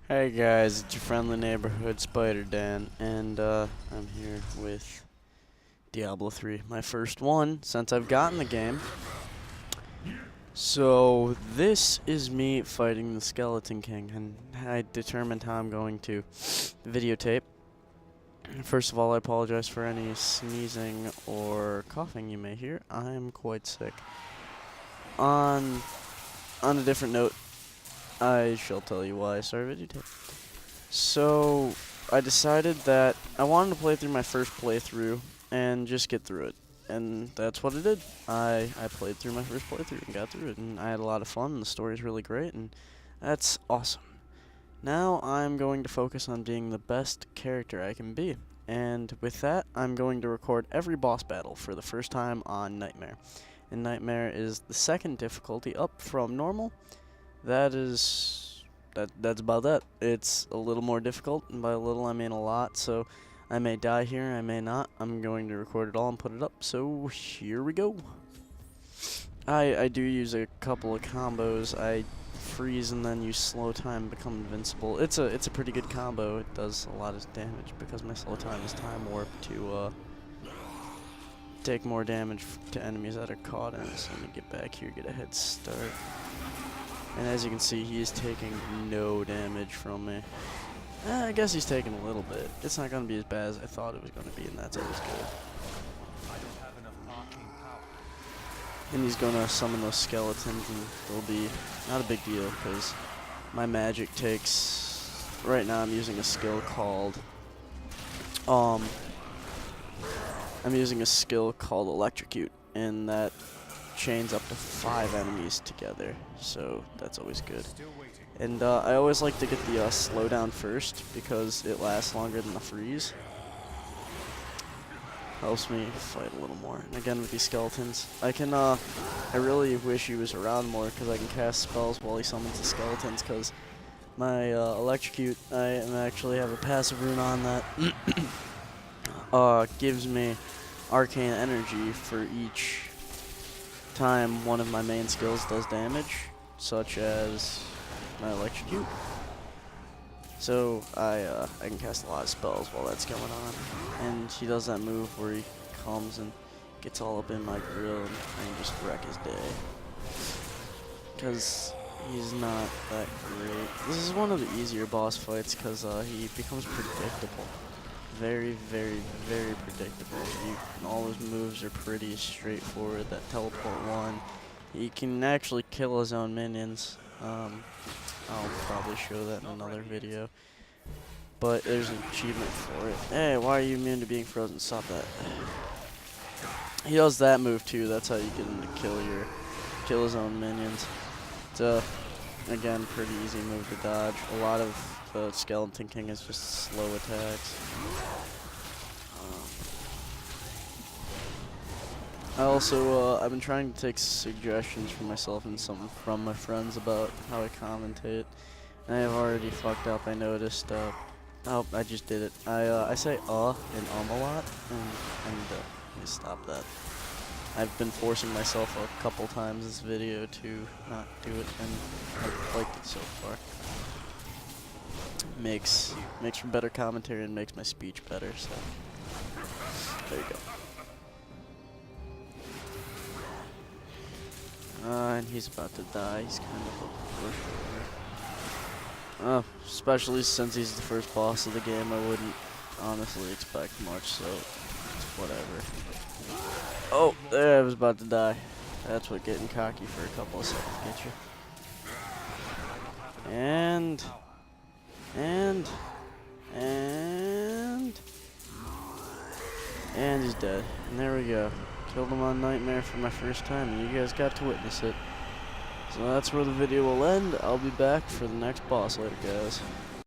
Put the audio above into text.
Hey guys, it's your friendly neighborhood Spider Dan, and I'm here with Diablo 3, my first one since I've gotten the game. So this is me fighting the Skeleton King, and I determined how I'm going to videotape. First of all, I apologize for any sneezing or coughing you may hear. I'm quite sick. On a different note, I shall tell you why I started videotape. So, I decided that I wanted to play through my first playthrough and just get through it. And that's what I did. I played through my first playthrough and got through it, and I had a lot of fun, and the story's really great, and that's awesome. Now I'm going to focus on being the best character I can be. And with that, I'm going to record every boss battle for the first time on Nightmare. And Nightmare is the second difficulty up from normal. That's about that. It's a little more difficult, and by a little I mean a lot, so I may die here, I may not. I'm going to record it all and put it up, so here we go. I do use a couple of combos. I freeze and then use slow time and become invincible. It's a pretty good combo. It does a lot of damage because my slow time is time warp to take more damage to enemies that are caught in it. So let me get back here, get a head start. And as you can see, he is taking no damage from me. I guess he's taking a little bit. It's not going to be as bad as I thought it was going to be, and that's always good. And he's going to summon those skeletons, and they'll be not a big deal, because my magic takes... Right now I'm using a skill called... Electrocute, and that chains up to 5 enemies together, so that's always good. And I always like to get the slowdown first because it lasts longer than the freeze. Helps me fight a little more. And again with these skeletons, I really wish he was around more because I can cast spells while he summons the skeletons, because my Electrocute, I actually have a passive rune on that gives me arcane energy for each time one of my main skills does damage, such as my Electrocute. So I can cast a lot of spells while that's going on. And he does that move where he comes and gets all up in my grill and I can just wreck his day. Because he's not that great. This is one of the easier boss fights because he becomes predictable. Very, very, very predictable. All his moves are pretty straightforward. That teleport one, he can actually kill his own minions. I'll probably show that in another video. But there's an achievement for it. Hey, why are you immune to being frozen? Stop that. He does that move too. That's how you get him to kill his own minions. It's again, pretty easy move to dodge. A lot of the Skeleton King is just slow attacks. I also, I've been trying to take suggestions from myself and some from my friends about how I commentate. And I have already fucked up, I noticed. Oh, I just did it. I say and a lot, and I stop that. I've been forcing myself a couple times this video to not do it, and I've liked it so far. Makes for better commentary and makes my speech better, so there you go. And he's about to die. He's kind of especially since he's the first boss of the game, I wouldn't honestly expect much, so it's whatever. Oh, there, I was about to die. That's what getting cocky for a couple of seconds gets you. And he's dead. And there we go. Killed him on Nightmare for my first time, and you guys got to witness it. So that's where the video will end. I'll be back for the next boss later, guys.